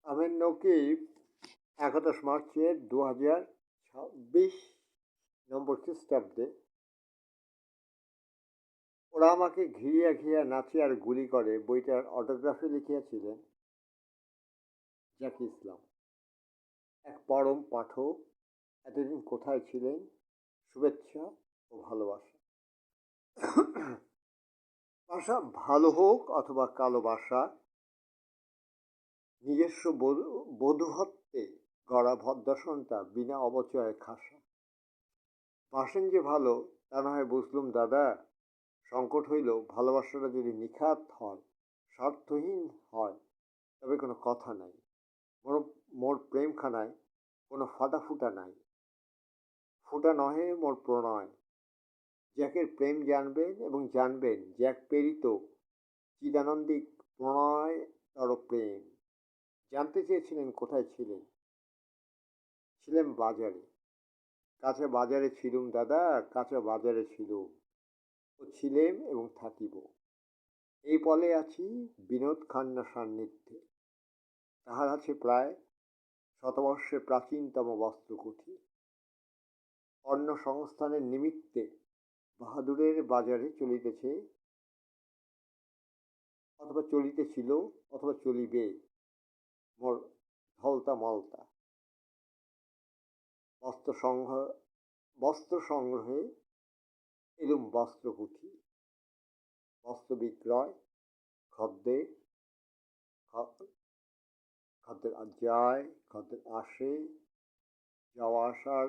আমের নকিব 11 মার্চের 2026 খ্রিস্টাব্দে ওরা আমাকে ঘিরিয়া ঘিরিয়া নাচে আর গুলি করে বইটার অটোগ্রাফে লিখিয়াছিলেন জাকি ইসলাম, এক পরম পাঠক। এতদিন কোথায় ছিলেন? শুভেচ্ছা ও ভালোবাসা। ভাষা ভালো হোক অথবা কালো ভাষা, নিজস্ব বধূহত্বে গড়া ভদ্রাসনটা বিনা অবচয়ে খাসা। বাসেন যে ভালো তা না হয় বুঝলুম দাদা, সংকট হইল ভালোবাসাটা যদি নিখাত হয়, স্বার্থহীন হয়, তবে কোনো কথা নাই। মোর প্রেমখানায় কোনো ফাটাফুটা নাই। ফুটা নহে মোর প্রণয়। জ্যাকের প্রেম জানবেন এবং জানবেন জ্যাক প্রেরিত চিদানন্দিক প্রণয় তর প্রেম। জানতে চেয়েছিলেন কোথায় ছিলেন? ছিলেন বাজারে। কাঁচা বাজারে ছিলুম দাদা, কাঁচা বাজারে ছিলুম। ও ছিলেম এবং থাকিব। এই পলে আছি বিনোদ খান্না সান্নিধ্যে। তাহার আছে প্রায় শতবর্ষের প্রাচীনতম বস্ত্রকুঠি। অন্ন সংস্থানের নিমিত্তে বাহাদুরের বাজারে চলিতেছে, অথবা চলিতেছিল, অথবা চলিবে মোর ধলতা মলতা। বস্ত্র সংগ্রহে এলুম বস্ত্রকুঠি। বস্ত্র বিক্রয়, খদ্দের যায়, খদ্দের আসে, যাওয়া আসার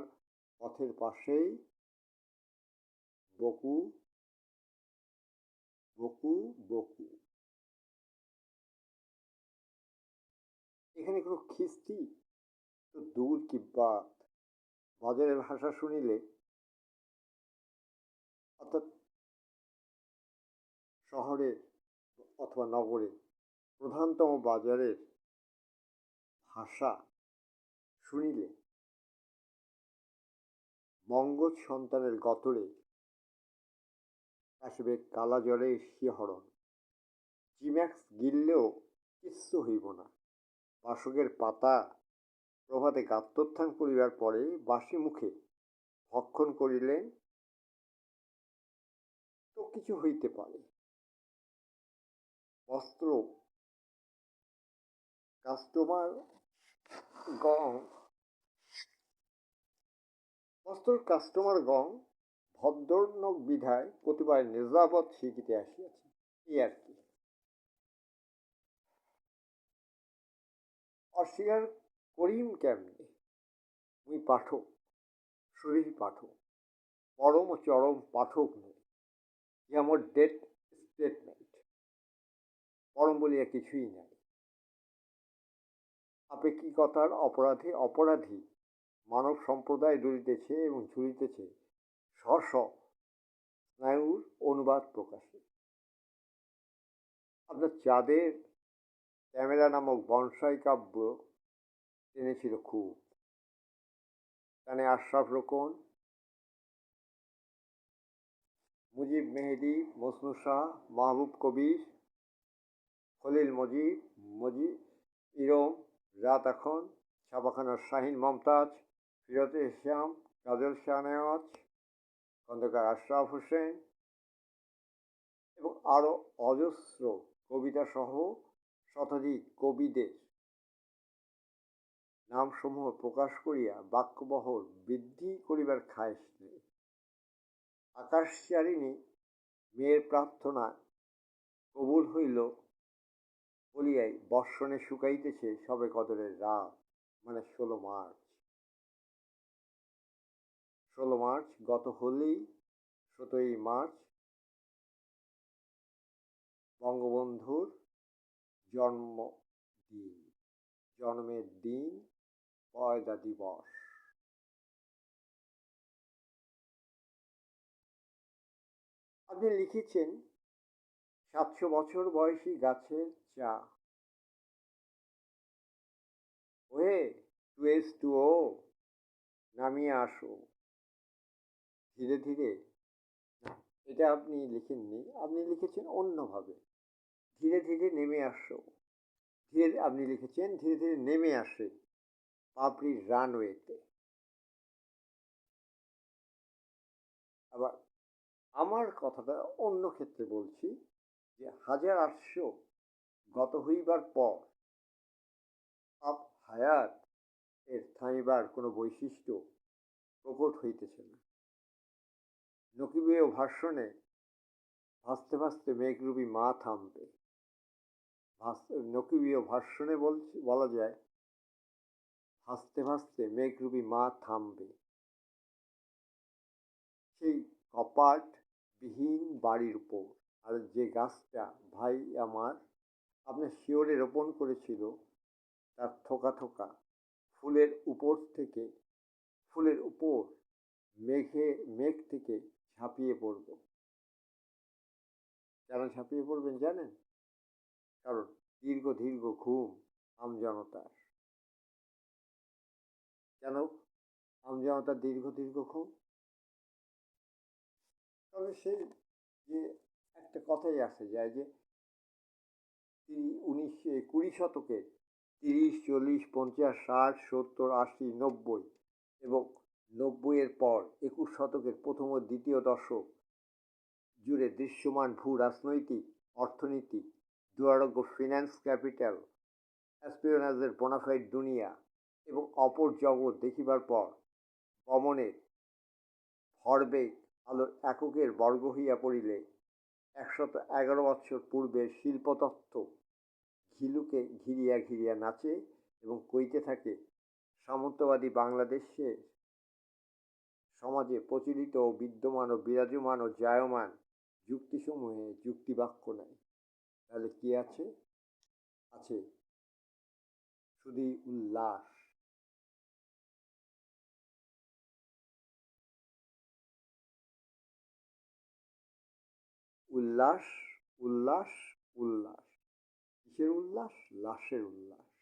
পথের পাশেই বকু বকু বকু। এখানে কোনো খিস্তি তো দূর কি বাত। বাজারের ভাষা শুনিলে, অর্থাৎ শহরে অথবা নগরে প্রধানতম বাজারের ভাষা শুনিলে মঙ্গজ সন্তানের গতরে আসবে কালা জলে শিহরণ। জিম্যাক্স গিললেও কিচ্ছু হইব না। বাসকের পাতা প্রভাতে গাত্রোত্থান করিবার পরে বাসি মুখে ভক্ষণ করিলেন তো কিছু হইতে পারে। বস্ত্র কাস্টমার গং ভদ্রনোক বিধায় প্রতিবার নিজাবত শিখিতে আসিয়াছে। এই আর কি। অস্বীকার করিম কেমনে? মুই পাঠক, শরীর পাঠক, পরম ও চরম পাঠক নই। ইহা মোর ডেথ স্টেটমেন্ট। পরম বলিয়া কিছুই নাই। আপেক্ষিকতার অপরাধে অপরাধী মানব সম্প্রদায় দুলিতেছে এবং ঝুলিতেছে স্ব স্নায়ুর অনুবাদ প্রকাশে। আপনার চাঁদের ক্যামেরা নামক বনসাই কাব্য টেনেছিল খুব। কানে আশরাফ রোকন, মুজিব মেহেদি, মজনু শাহ, মাহবুব কবির, খলিল ইরম, রাত এখন, ছাপাখানার শাহিন মমতাজ, ফিরোজে ইসলাম, কাজল শাহনেওয়াজ, খন্দকার আশরাফ হোসেন এবং আরও অজস্র কবিতাসহ শতাধিক কবিদের নামসমূহ প্রকাশ করিয়া বাক্যবহর বৃদ্ধি করিবার খায়েশ নেই। আকাশচারিণী মেয়ের প্রার্থনা কবুল হইল বলিয়াই বর্ষণে শুকাইতেছে সবে কদরের রাত, মানে 16 মার্চ। 16 মার্চ গত হলেই 17 মার্চ বঙ্গবন্ধুর জন্মের দিন, পয়দা দিবস। আপনি লিখেছেন 700 বছর বয়সী গাছের চা। ওহে 2H2O, নামিয়ে আসো ধীরে ধীরে। এটা আপনি লিখেননি, আপনি লিখেছেন অন্যভাবে। ধীরে ধীরে নেমে আসো, ধীরে আপনি লিখেছেন ধীরে ধীরে নেমে আসে পাপড়ির রানওয়েতে। আবার আমার কথাটা অন্য ক্ষেত্রে বলছি যে 1800 গত হইবার পর আপ হায়াত এর থামিবার কোনো বৈশিষ্ট্য প্রকট হইতেছে না। নকিবীয় ভাষণে ভাসতে ভাসতে মেঘরূপী মা থামবে। নকিবীয় ভাষণে বলা যায় ভাসতে ভাসতে মেঘরূপী মা থামবে। সেই কপাটবিহীন বাড়ির উপর আর যে গাছটা ভাই আমার আপনার শিওরে রোপণ করেছিল তার থোকা থোকা ফুলের উপর থেকে ফুলের উপর মেঘ থেকে ঝাঁপিয়ে পড়ব। কেন ঝাঁপিয়ে পড়বেন জানেন? কারণ দীর্ঘ দীর্ঘ ঘুম আমজনতার। কেন আমজনতার দীর্ঘ দীর্ঘ ঘুম? তবে সেই যে একটা কথাই আসে যায় যে 20 শতকে 30, 40, 50, 60, 70, 80, 90 এবং 90-এর পর 21 শতকের প্রথম ও দ্বিতীয় দশক জুড়ে দৃশ্যমান ভূ রাজনৈতিক, অর্থনীতি, দুরারোগ্য ফিন্যান্স ক্যাপিটাল, এসপিওনাজের বোনাফাইড দুনিয়া এবং অপর জগৎ দেখিবার পর বমনের ভরবেগ আলোর এককের বর্গ হইয়া পড়িলে 111 বৎসর পূর্বের শিল্পতত্ত্ব ঘিলুকে ঘিরিয়া ঘিরিয়া নাচে এবং কইতে থাকে সামন্তবাদী বাংলাদেশের সমাজে প্রচলিত ও বিদ্যমান ও বিরাজমান ও জায়মান যুক্তিসমূহে যুক্তিবাক্য নাই। তাহলে কি আছে? আছে শুধুই উল্লাস। উল্লাস, উল্লাস, উল্লাস। কিসের উল্লাস? লাশের উল্লাস।